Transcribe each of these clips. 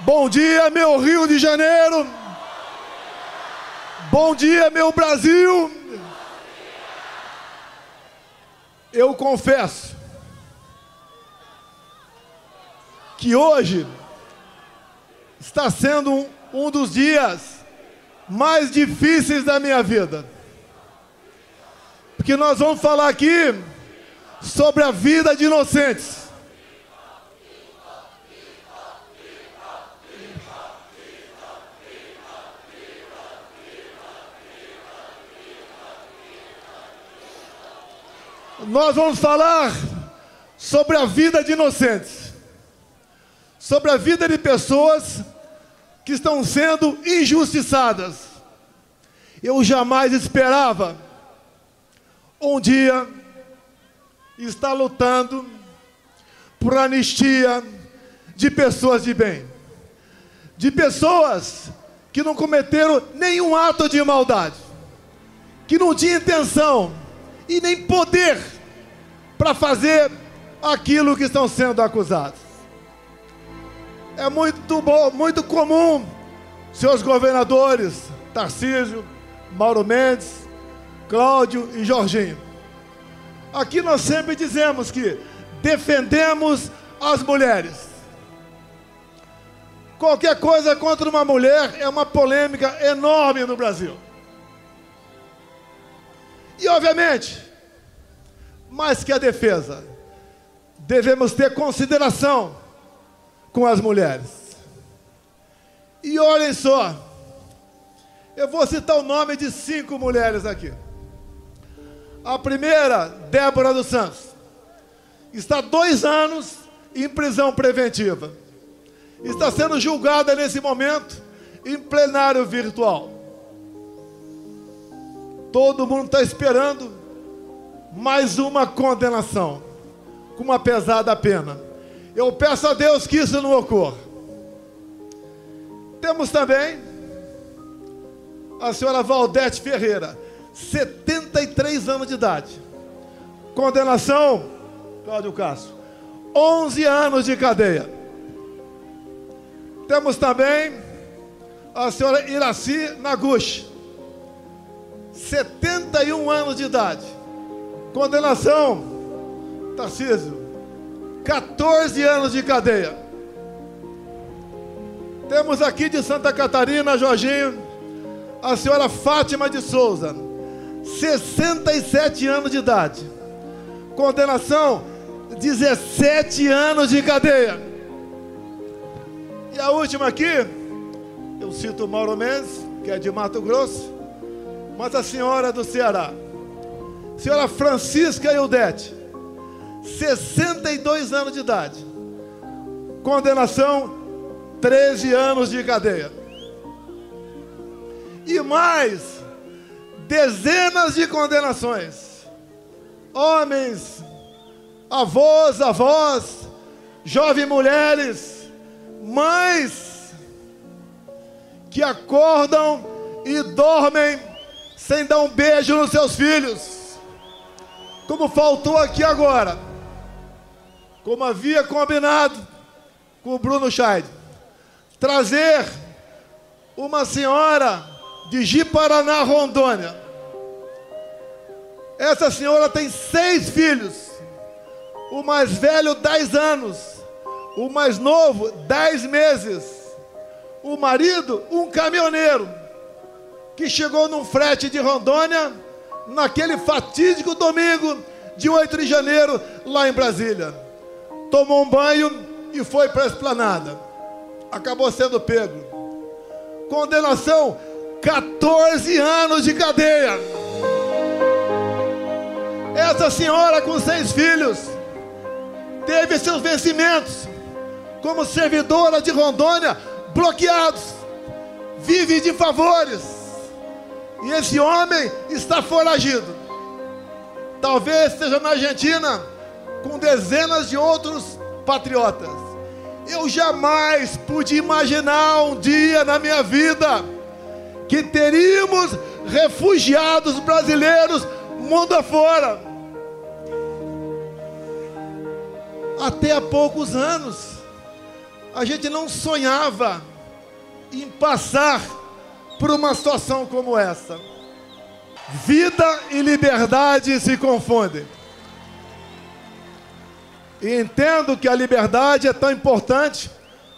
Bom dia, meu Rio de Janeiro. Bom dia, meu Brasil. Eu confesso que hoje está sendo um dos dias mais difíceis da minha vida. Porque nós vamos falar aqui sobre a vida de inocentes. Nós vamos falar sobre a vida de inocentes, sobre a vida de pessoas que estão sendo injustiçadas. Eu jamais esperava um dia estar lutando por anistia de pessoas de bem, de pessoas que não cometeram nenhum ato de maldade, que não tinham intenção e nem poder para fazer aquilo que estão sendo acusados. É muito comum seus governadores, Tarcísio, Mauro Mendes, Cláudio e Jorginho. Aqui nós sempre dizemos que defendemos as mulheres. Qualquer coisa contra uma mulher é uma polêmica enorme no Brasil. E, obviamente, mais que a defesa, devemos ter consideração com as mulheres. E olhem só, eu vou citar o nome de 5 mulheres aqui. A primeira, Débora dos Santos, está 2 anos em prisão preventiva. Está sendo julgada nesse momento em plenário virtual. Todo mundo está esperando mais uma condenação, com uma pesada pena. Eu peço a Deus que isso não ocorra. Temos também a senhora Valdete Ferreira, 73 anos de idade. Condenação, Cláudio Castro, 11 anos de cadeia. Temos também a senhora Iraci Naguchi, 71 anos de idade. Condenação, Tarcísio, 14 anos de cadeia. Temos aqui de Santa Catarina, Jorginho, a senhora Fátima de Souza, 67 anos de idade. Condenação, 17 anos de cadeia. E a última aqui, eu cito o Mauro Mendes, que é de Mato Grosso, mas a senhora do Ceará, senhora Francisca Ildete, 62 anos de idade. Condenação, 13 anos de cadeia. E mais dezenas de condenações. Homens, avós, jovens mulheres, mães que acordam e dormem sem dar um beijo nos seus filhos, como faltou aqui agora, como havia combinado com o Bruno Scheid, trazer uma senhora de Ji-Paraná, Rondônia. Essa senhora tem 6 filhos, o mais velho 10 anos, o mais novo 10 meses, o marido um caminhoneiro, que chegou num frete de Rondônia, naquele fatídico domingo de 8 de janeiro, lá em Brasília. Tomou um banho e foi para a esplanada. Acabou sendo pego. Condenação, 14 anos de cadeia. Essa senhora com 6 filhos teve seus vencimentos como servidora de Rondônia bloqueados. Vive de favores. E esse homem está foragido. Talvez esteja na Argentina com dezenas de outros patriotas. Eu jamais pude imaginar um dia na minha vida que teríamos refugiados brasileiros mundo afora. Até há poucos anos, a gente não sonhava em passar por uma situação como essa. Vida e liberdade se confundem. E entendo que a liberdade é tão importante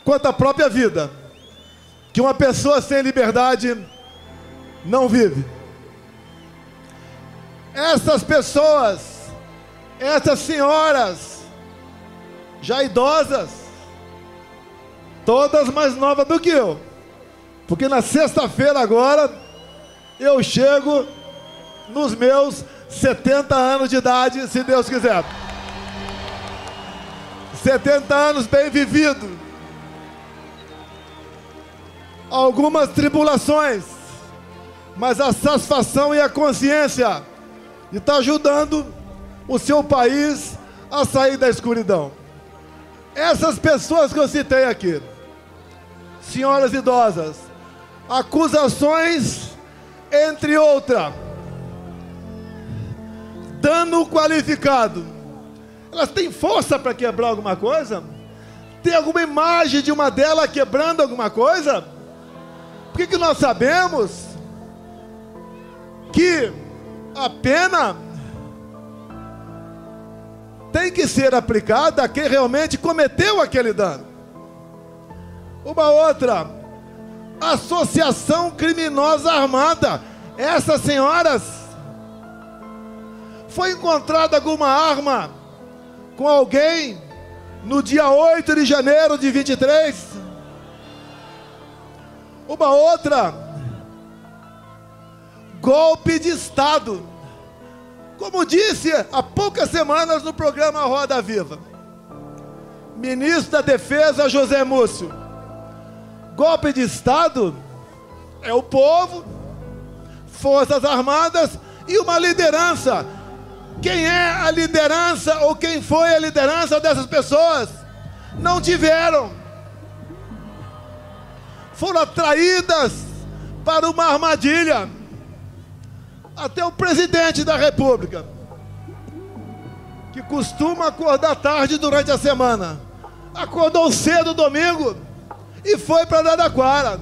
quanto a própria vida. Que uma pessoa sem liberdade não vive. Essas pessoas, essas senhoras, já idosas, todas mais novas do que eu. Porque na sexta-feira agora, eu chego nos meus 70 anos de idade, se Deus quiser. 70 anos bem vividos. Algumas tribulações, mas a satisfação e a consciência de estar ajudando o seu país a sair da escuridão. Essas pessoas que eu citei aqui, senhoras idosas, acusações, entre outras, dano qualificado, elas têm força para quebrar alguma coisa? Tem alguma imagem de uma delas quebrando alguma coisa? Por que nós sabemos que a pena tem que ser aplicada a quem realmente cometeu aquele dano? Uma outra, associação criminosa armada. Essas senhoras, foi encontrada alguma arma com alguém no dia 8 de janeiro de 23? Uma outra, golpe de Estado. Como disse há poucas semanas no programa Roda Viva, ministro da Defesa José Múcio, golpe de Estado é o povo, forças armadas e uma liderança. Quem é a liderança ou quem foi a liderança dessas pessoas? Não tiveram. Foram atraídas para uma armadilha. Até o presidente da República, que costuma acordar tarde durante a semana, acordou cedo domingo e foi para Araraquara.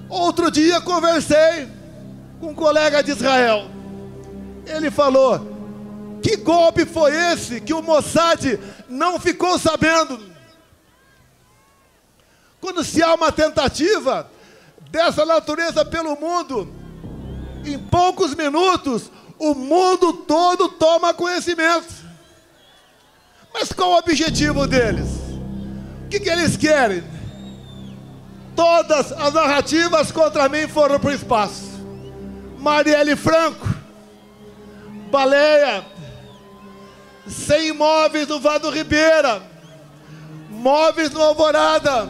Outro dia conversei com um colega de Israel. Ele falou: que golpe foi esse que o Mossad não ficou sabendo? Quando se há uma tentativa dessa natureza pelo mundo, em poucos minutos, o mundo todo toma conhecimento. Mas qual o objetivo deles? O que eles querem? Todas as narrativas contra mim foram para o espaço. Marielle Franco, baleia, 100 imóveis no Vado Ribeira, móveis no Alvorada,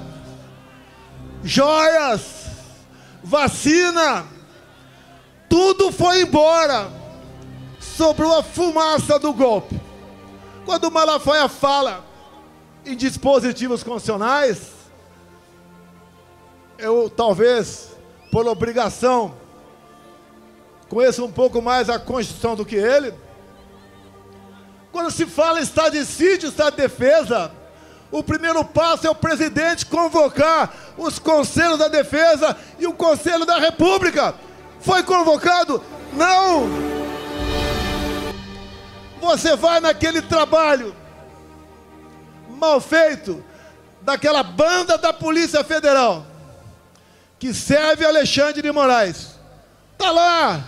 joias, vacina, tudo foi embora. Sobrou a fumaça do golpe. Quando o Malafaia fala em dispositivos constitucionais, eu talvez, por obrigação, conheço um pouco mais a Constituição do que ele. Quando se fala em estado de sítio, estado de defesa, o primeiro passo é o presidente convocar os conselhos da defesa e o Conselho da República. Foi convocado? Não! Você vai naquele trabalho mal feito daquela banda da Polícia Federal que serve Alexandre de Moraes. Está lá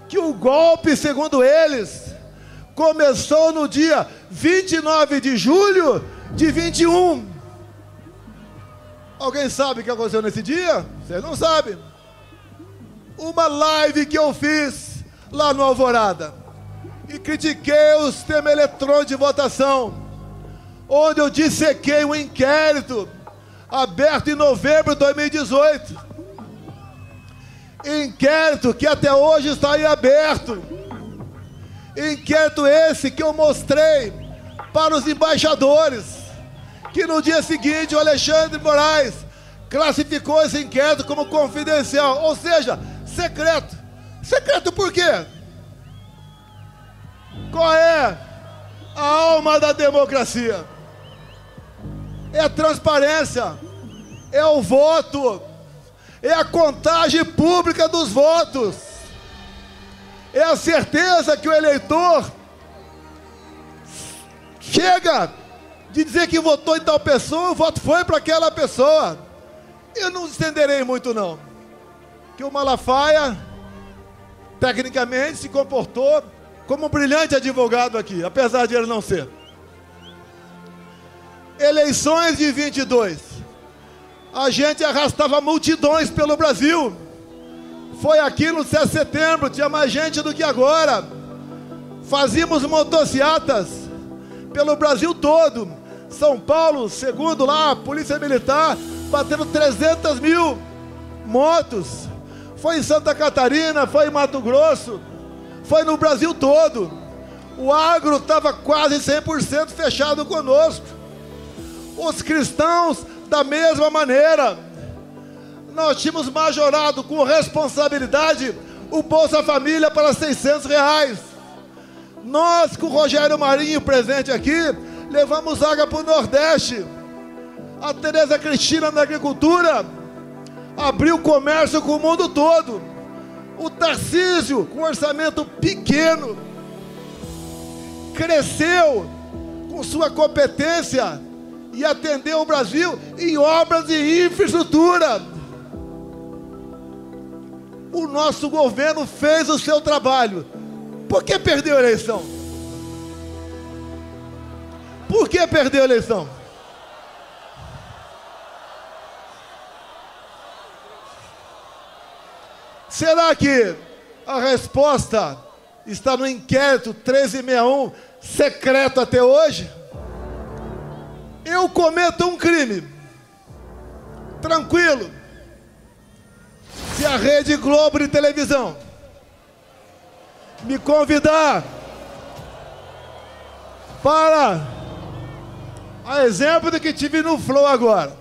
que o golpe, segundo eles, começou no dia 29 de julho de 21. Alguém sabe o que aconteceu nesse dia? Vocês não sabem. Uma live que eu fiz lá no Alvorada e critiquei o sistema eletrônico de votação, onde eu dissequei um inquérito aberto em novembro de 2018. Inquérito que até hoje está em aberto. Inquérito esse que eu mostrei para os embaixadores, que no dia seguinte o Alexandre de Moraes classificou esse inquérito como confidencial, ou seja, secreto. Secreto por quê? Qual é a alma da democracia? é transparência, é o voto, é a contagem pública dos votos, é a certeza que o eleitor chega de dizer que votou em tal pessoa, o voto foi para aquela pessoa. Eu não estenderei muito não, que o Malafaia tecnicamente se comportou como um brilhante advogado aqui, apesar de ele não ser. Eleições de 22, a gente arrastava multidões pelo Brasil. Foi aqui no 7 de setembro, tinha mais gente do que agora. Fazíamos motocicletas pelo Brasil todo. São Paulo, segundo lá, a Polícia Militar, batendo 300 mil motos. Foi em Santa Catarina, foi em Mato Grosso, foi no Brasil todo. O agro estava quase 100% fechado conosco. Os cristãos, da mesma maneira. Nós tínhamos majorado com responsabilidade o Bolsa Família para R$600. Nós, com o Rogério Marinho presente aqui, levamos água para o Nordeste. A Tereza Cristina na agricultura abriu comércio com o mundo todo. O Tarcísio, com orçamento pequeno, cresceu com sua competência e atendeu o Brasil em obras de infraestrutura. O nosso governo fez o seu trabalho. Por que perdeu a eleição? Por que perdeu a eleição? Será que a resposta está no inquérito 1361, secreto até hoje? Eu cometo um crime, tranquilo, se a Rede Globo de televisão me convidar para, a exemplo do que tive no Flow agora,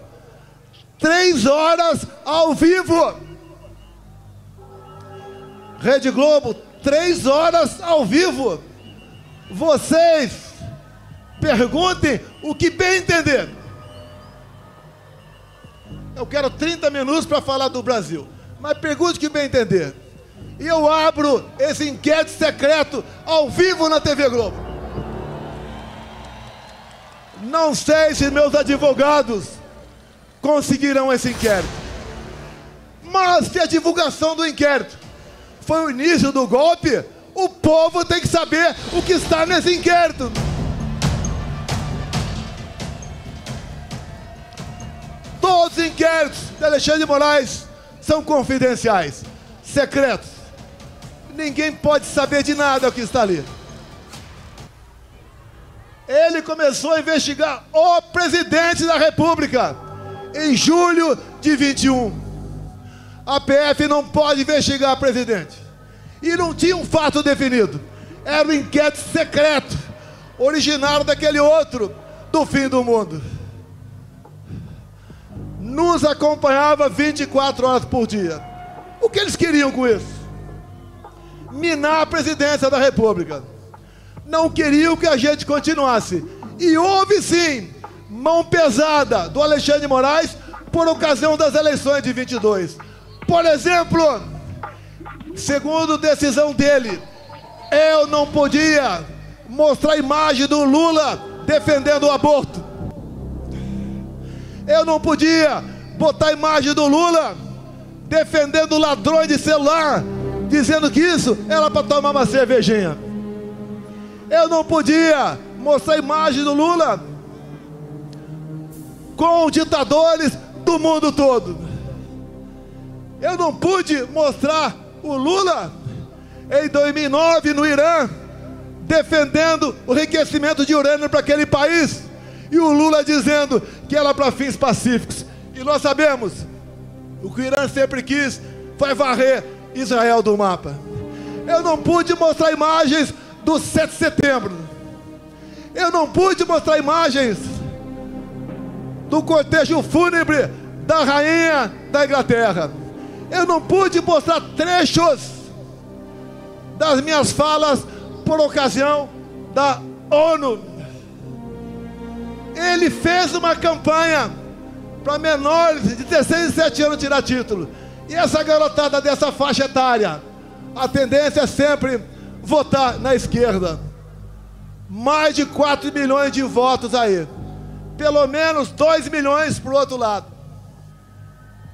3 horas ao vivo, Rede Globo, 3 horas ao vivo, vocês perguntem o que bem entender. Eu quero 30 minutos para falar do Brasil, mas pergunte o que bem entender. E eu abro esse inquérito secreto ao vivo na TV Globo. Não sei se meus advogados conseguirão esse inquérito, mas se a divulgação do inquérito foi o início do golpe, o povo tem que saber o que está nesse inquérito. Todos os inquéritos de Alexandre de Moraes são confidenciais, secretos. Ninguém pode saber de nada o que está ali. Ele começou a investigar o presidente da República em julho de 21. A PF não pode investigar o presidente. E não tinha um fato definido. Era um inquérito secreto, originário daquele outro, do fim do mundo. Nos acompanhava 24 horas por dia. O que eles queriam com isso? Minar a presidência da República. Não queriam que a gente continuasse. E houve sim mão pesada do Alexandre de Moraes por ocasião das eleições de 22. Por exemplo, segundo decisão dele, eu não podia mostrar a imagem do Lula defendendo o aborto. Eu não podia botar a imagem do Lula defendendo ladrões de celular, dizendo que isso era para tomar uma cervejinha. Eu não podia mostrar a imagem do Lula com ditadores do mundo todo. Eu não pude mostrar o Lula em 2009 no Irã defendendo o enriquecimento de urânio para aquele país, e o Lula dizendo que era para fins pacíficos. E nós sabemos, o que o Irã sempre quis foi varrer Israel do mapa. Eu não pude mostrar imagens do 7 de setembro. Eu não pude mostrar imagens do cortejo fúnebre da rainha da Inglaterra. Eu não pude mostrar trechos das minhas falas por ocasião da ONU. Ele fez uma campanha para menores de 16 e 17 anos tirar título. E essa garotada dessa faixa etária, a tendência é sempre votar na esquerda. Mais de 4 milhões de votos aí. Pelo menos 2 milhões para o outro lado.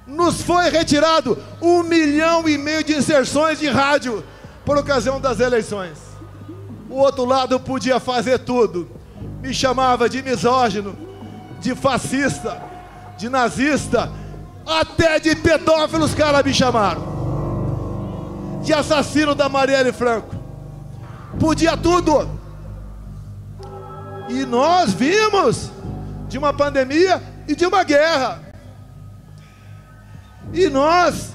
Nos foi retirado 1,5 milhão de inserções de rádio por ocasião das eleições. O outro lado podia fazer tudo. Me chamava de misógino, de fascista, de nazista, até de pedófilo os caras me chamaram. De assassino da Marielle Franco. Podia tudo. E nós vimos de uma pandemia e de uma guerra. E nós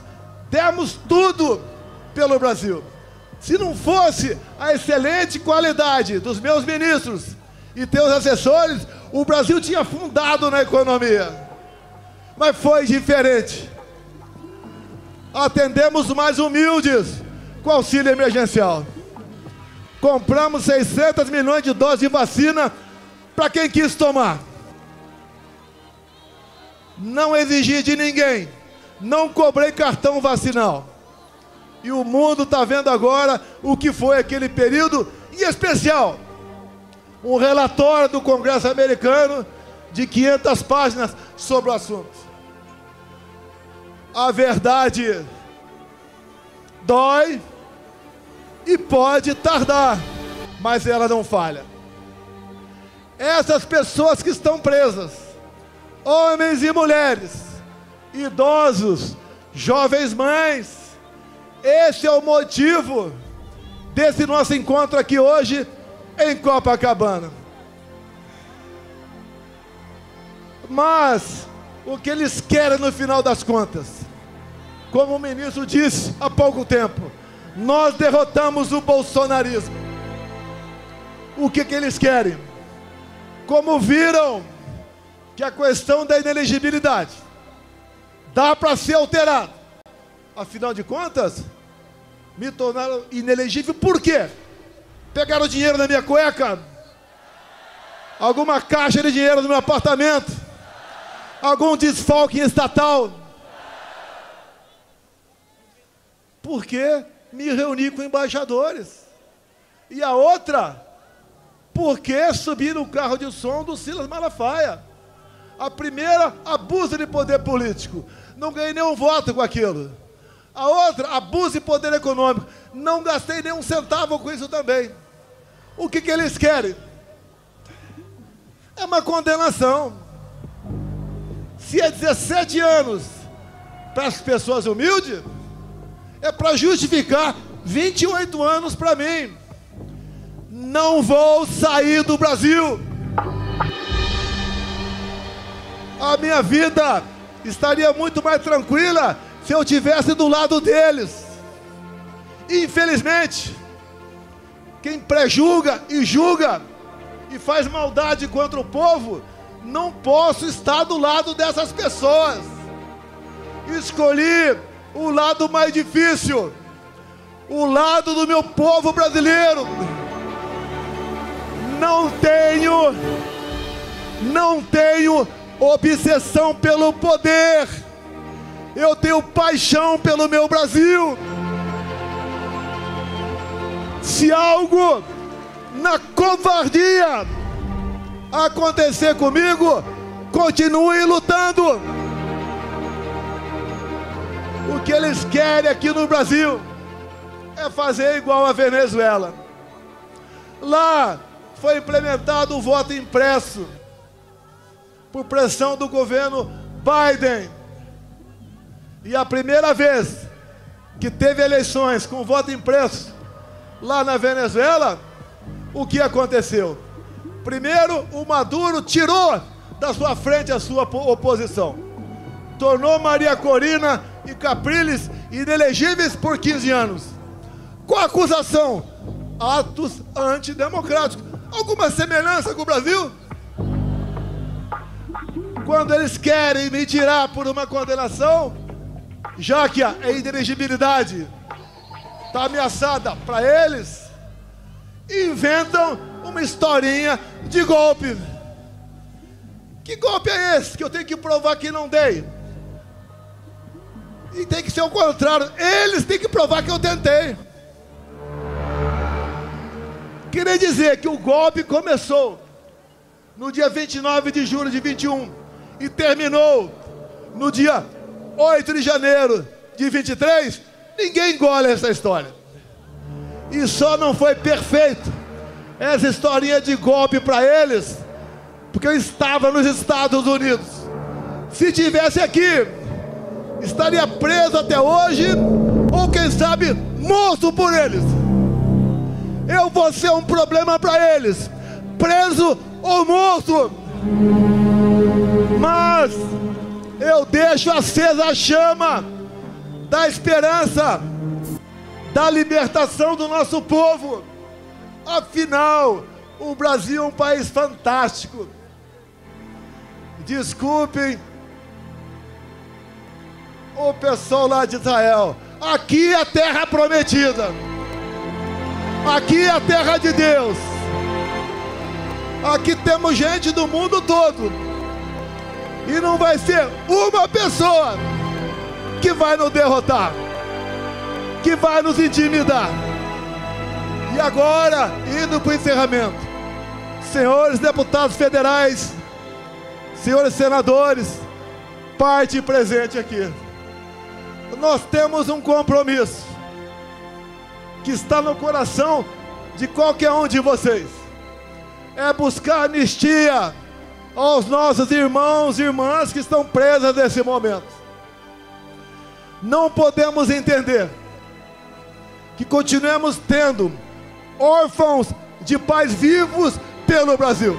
demos tudo pelo Brasil. Se não fosse a excelente qualidade dos meus ministros e teus assessores, o Brasil tinha afundado na economia. Mas foi diferente. Atendemos os mais humildes com auxílio emergencial. Compramos 600 milhões de doses de vacina para quem quis tomar. Não exigi de ninguém. Não cobrei cartão vacinal. E o mundo está vendo agora o que foi aquele período, em especial, um relatório do Congresso americano de 500 páginas sobre o assunto. A verdade dói e pode tardar, mas ela não falha. Essas pessoas que estão presas, homens e mulheres, idosos, jovens mães, esse é o motivo desse nosso encontro aqui hoje em Copacabana. Mas o que eles querem no final das contas, como o ministro disse há pouco tempo, nós derrotamos o bolsonarismo. O que eles querem? Como viram que a questão da inelegibilidade dá para ser alterada, afinal de contas, me tornaram inelegível. Por quê? Pegaram dinheiro na minha cueca? Alguma caixa de dinheiro no meu apartamento? Algum desfalque estatal? Porque me reuni com embaixadores. E a outra, porque subi no carro de som do Silas Malafaia. A primeira, abuso de poder político. Não ganhei nenhum voto com aquilo. A outra, abuso de poder econômico. Não gastei nenhum centavo com isso também. O que eles querem? É uma condenação. Se é 17 anos para as pessoas humildes, é para justificar 28 anos para mim. Não vou sair do Brasil. A minha vida estaria muito mais tranquila se eu estivesse do lado deles. Infelizmente, quem prejulga e julga e faz maldade contra o povo, não posso estar do lado dessas pessoas. Escolhi o lado mais difícil, o lado do meu povo brasileiro. Não tenho obsessão pelo poder. Eu tenho paixão pelo meu Brasil. Se algo na covardia acontecer comigo, continue lutando. O que eles querem aqui no Brasil é fazer igual a Venezuela. Lá foi implementado o voto impresso por pressão do governo Biden. E a primeira vez que teve eleições com voto impresso lá na Venezuela, o que aconteceu? Primeiro, o Maduro tirou da sua frente a sua oposição. Tornou Maria Corina e Capriles inelegíveis por 15 anos. Qual a acusação? Atos antidemocráticos. Alguma semelhança com o Brasil? Quando eles querem me tirar por uma condenação, já que a inelegibilidade está ameaçada para eles, inventam uma historinha de golpe. Que golpe é esse que eu tenho que provar que não dei? E tem que ser o contrário. Eles têm que provar que eu tentei. Queria dizer que o golpe começou no dia 29 de julho de 21 e terminou no dia 8 de janeiro de 23. Ninguém engole essa história. E só não foi perfeito essa historinha de golpe para eles, porque eu estava nos Estados Unidos. Se tivesse aqui, estaria preso até hoje, ou quem sabe, morto por eles. Eu vou ser um problema para eles, preso ou morto. Mas eu deixo acesa a chama da esperança, da libertação do nosso povo. Afinal, o Brasil é um país fantástico. Desculpem o pessoal lá de Israel. Aqui é a terra prometida. Aqui é a terra de Deus. Aqui temos gente do mundo todo. E não vai ser uma pessoa que vai nos derrotar, que vai nos intimidar. E agora, indo para o encerramento, senhores deputados federais, senhores senadores, parte presente aqui, nós temos um compromisso que está no coração de qualquer um de vocês. É buscar anistia aos nossos irmãos e irmãs que estão presos nesse momento. Não podemos entender que continuemos tendo órfãos de pais vivos pelo Brasil.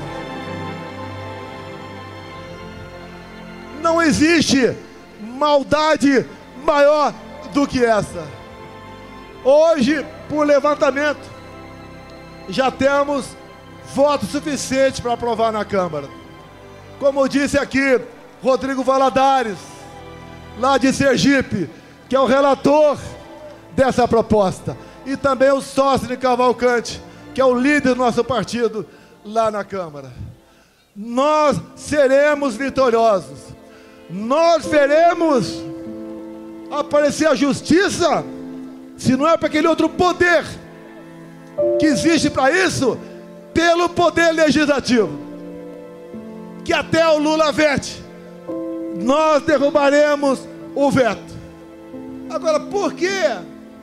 Não existe maldade maior do que essa. Hoje, por levantamento, já temos votos suficientes para aprovar na Câmara. Como disse aqui Rodrigo Valadares, lá de Sergipe, que é o relator dessa proposta, e também o Sócio Cavalcante, que é o líder do nosso partido lá na Câmara. Nós seremos vitoriosos. Nós veremos aparecer a justiça, se não é para aquele outro poder que existe para isso, pelo poder legislativo, que até o Lula vete. Nós derrubaremos o veto. Agora, por que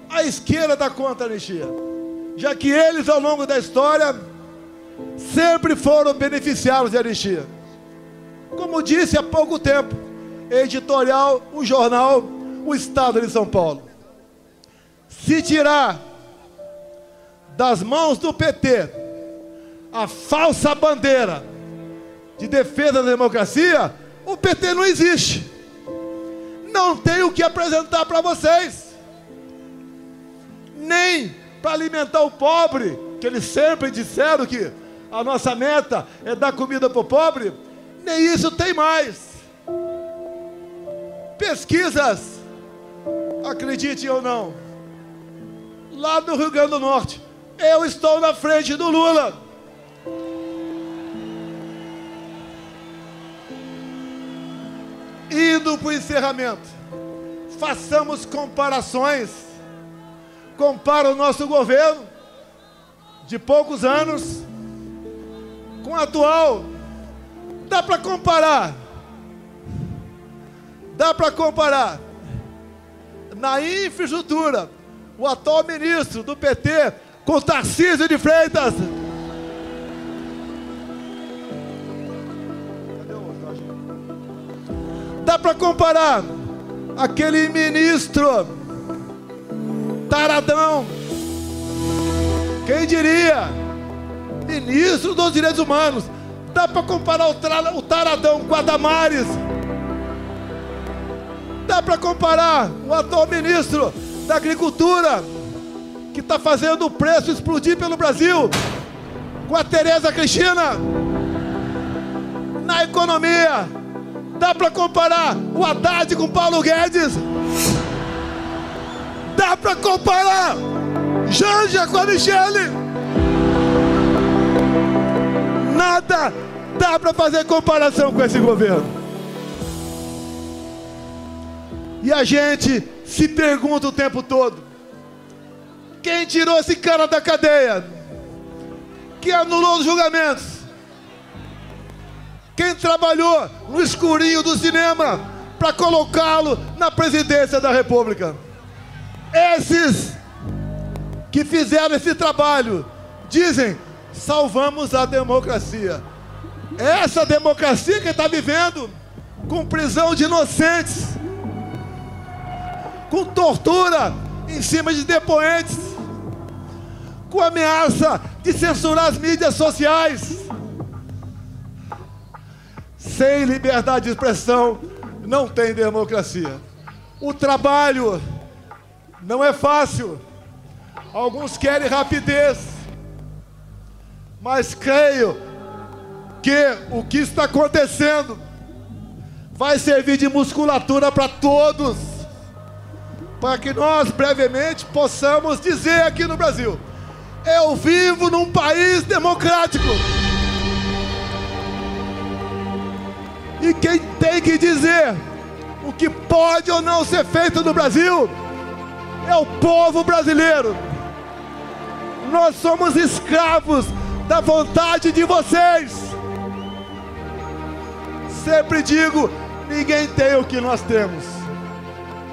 a esquerda está contra a anistia? Já que eles, ao longo da história, sempre foram beneficiados de anistia. Como disse há pouco tempo, editorial, o jornal, o Estado de São Paulo. Se tirar das mãos do PT a falsa bandeira de defesa da democracia, o PT não existe. Não tem o que apresentar para vocês. Nem para alimentar o pobre, que eles sempre disseram que a nossa meta é dar comida para o pobre, nem isso tem mais. Pesquisas, acreditem ou não, lá no Rio Grande do Norte, eu estou na frente do Lula. Indo para o encerramento, façamos comparações. Compara o nosso governo de poucos anos com o atual. Dá para comparar. Dá para comparar. Na infraestrutura, o atual ministro do PT com Tarcísio de Freitas. Dá para comparar aquele ministro taradão, quem diria, ministro dos Direitos Humanos. Dá para comparar o taradão com a Damares. Dá para comparar o atual ministro da Agricultura, que está fazendo o preço explodir pelo Brasil, com a Tereza Cristina. Na economia, dá para comparar o Haddad com Paulo Guedes. Dá para comparar Janja com a Michele. Nada dá para fazer comparação com esse governo. E a gente se pergunta o tempo todo: quem tirou esse cara da cadeia? Quem anulou os julgamentos? Quem trabalhou no escurinho do cinema para colocá-lo na presidência da República? Esses que fizeram esse trabalho dizem: salvamos a democracia. Essa democracia que está vivendo com prisão de inocentes, com tortura em cima de depoentes, com ameaça de censurar as mídias sociais. Sem liberdade de expressão não tem democracia. O trabalho não é fácil. Alguns querem rapidez, mas creio que o que está acontecendo vai servir de musculatura para todos, para que nós brevemente possamos dizer aqui no Brasil: eu vivo num país democrático. E quem tem que dizer o que pode ou não ser feito no Brasil é o povo brasileiro. Nós somos escravos da vontade de vocês. Sempre digo: ninguém tem o que nós temos.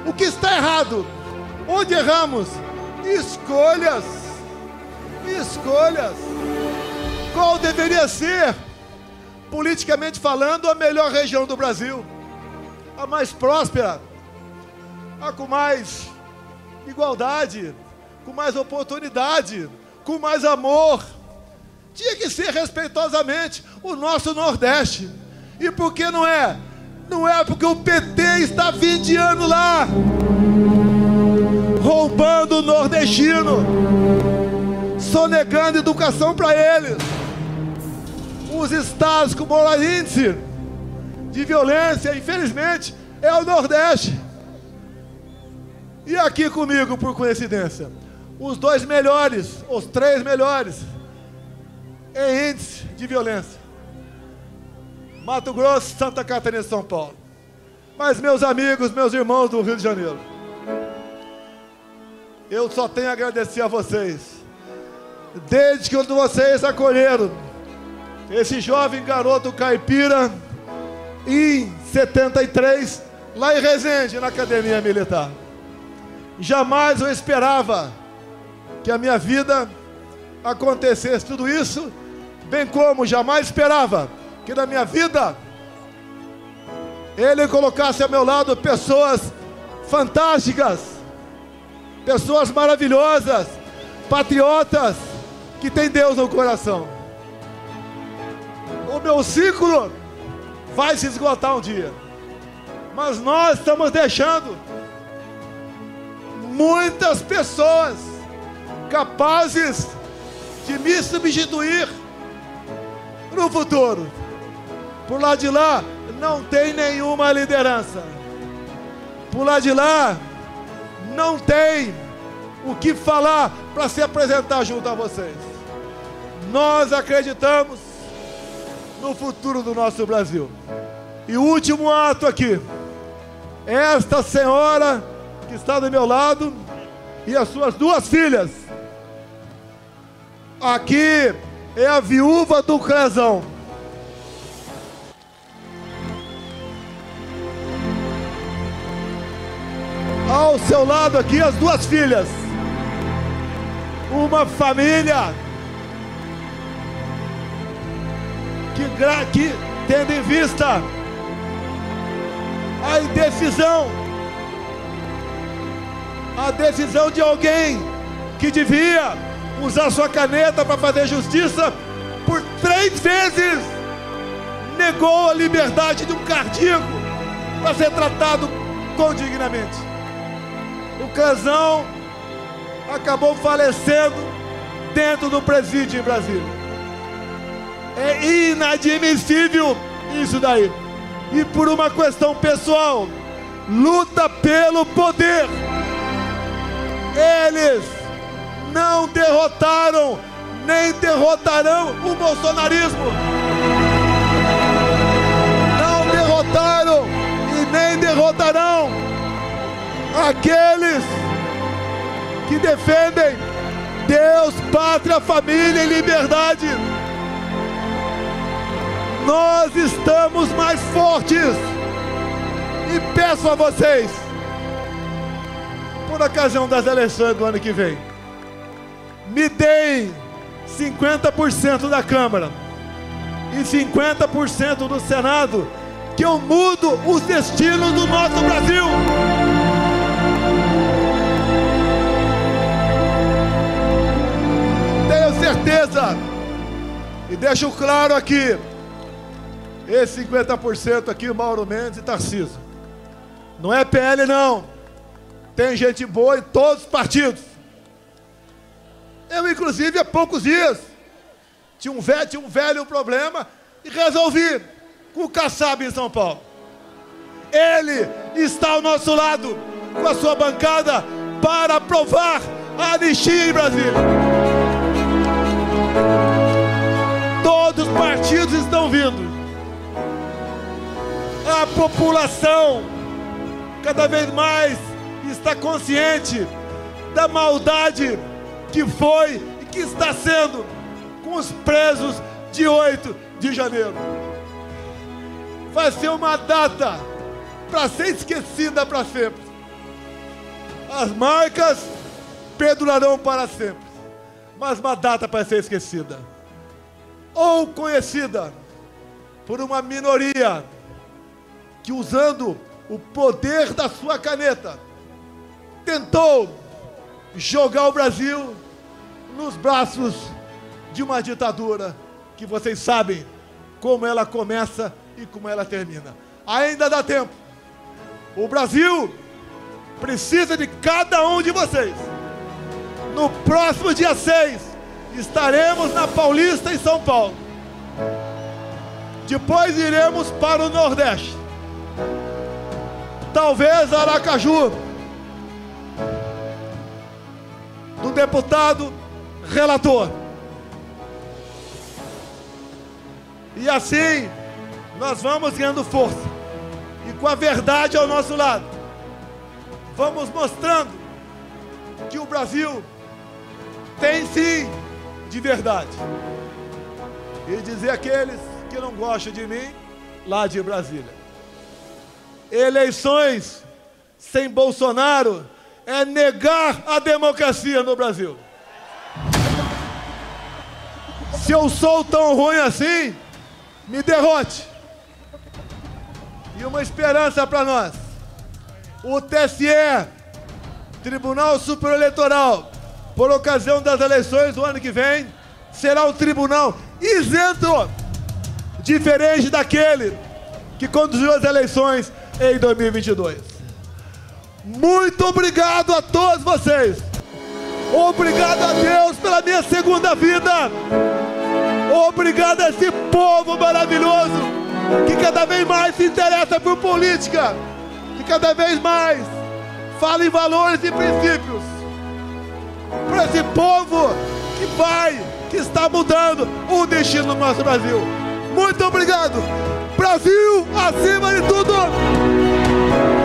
O que está errado? Onde erramos? Escolhas. Escolhas. Qual deveria ser, politicamente falando, a melhor região do Brasil? A mais próspera, a com mais igualdade, com mais oportunidade, com mais amor. Tinha que ser respeitosamente o nosso Nordeste. E por que não é? Não é porque o PT está há 20 anos lá, roubando o nordestino, sonegando educação para eles. Os estados com maior índice de violência, infelizmente, é o Nordeste. E aqui comigo, por coincidência, os 2 melhores, os 3 melhores em índice de violência: Mato Grosso, Santa Catarina e São Paulo. Mas, meus amigos, meus irmãos do Rio de Janeiro, eu só tenho a agradecer a vocês. Desde que vocês acolheram esse jovem garoto caipira em 73, lá em Resende, na Academia Militar. Jamais eu esperava que a minha vida acontecesse tudo isso, bem como jamais esperava que na minha vida Ele colocasse ao meu lado pessoas fantásticas, pessoas maravilhosas, patriotas, que têm Deus no coração. O meu ciclo vai se esgotar um dia, mas nós estamos deixando muitas pessoas capazes de me substituir no futuro. Por lá de lá não tem nenhuma liderança. Por lá de lá não tem o que falar para se apresentar junto a vocês. Nós acreditamos no futuro do nosso Brasil. E o último ato aqui, esta senhora que está do meu lado e as suas 2 filhas. Aqui é a viúva do Crezão. Ao seu lado aqui as 2 filhas. Uma família que tendo em vista a decisão de alguém que devia usar sua caneta para fazer justiça, por 3 vezes negou a liberdade de um cardíaco para ser tratado condignamente. O Crezão acabou falecendo dentro do presídio em Brasília. É inadmissível isso daí. E por uma questão pessoal, luta pelo poder. Eles não derrotaram, nem derrotarão o bolsonarismo. votarão aqueles que defendem Deus, pátria, família e liberdade. Nós estamos mais fortes. E peço a vocês, por ocasião das eleições do ano que vem, me deem 50% da Câmara e 50% do Senado, que eu mudo os destinos do nosso Brasil. Tenho certeza, e deixo claro aqui, esse 50% aqui, Mauro Mendes e Tarcísio, não é PL não, tem gente boa em todos os partidos. Eu, inclusive, há poucos dias, tinha um velho problema e resolvi com o Kassab em São Paulo. Ele está ao nosso lado, com a sua bancada, para aprovar a anistia em Brasília. Todos os partidos estão vindo. A população cada vez mais está consciente da maldade que foi e que está sendo com os presos de 8 de janeiro. Vai ser uma data para ser esquecida para sempre. As marcas perdurarão para sempre, mas uma data para ser esquecida ou conhecida por uma minoria que, usando o poder da sua caneta, tentou jogar o Brasil nos braços de uma ditadura que vocês sabem como ela começa e como ela termina. Ainda dá tempo. O Brasil precisa de cada um de vocês. No próximo dia 6, estaremos na Paulista, em São Paulo. Depois iremos para o Nordeste. Talvez Aracaju, do deputado relator. E assim nós vamos ganhando força. E com a verdade ao nosso lado, vamos mostrando que o Brasil tem sim de verdade. E dizer àqueles que não gostam de mim, lá de Brasília: eleições sem Bolsonaro é negar a democracia no Brasil. Se eu sou tão ruim assim, me derrote. E uma esperança para nós: o TSE, Tribunal Superior Eleitoral, por ocasião das eleições do ano que vem, será um tribunal isento, diferente daquele que conduziu as eleições em 2022. Muito obrigado a todos vocês. Obrigado a Deus pela minha segunda vida. Obrigado a esse povo maravilhoso que cada vez mais se interessa por política, que cada vez mais fala em valores e princípios. Para esse povo que está mudando o destino do nosso Brasil. Muito obrigado. Brasil acima de tudo!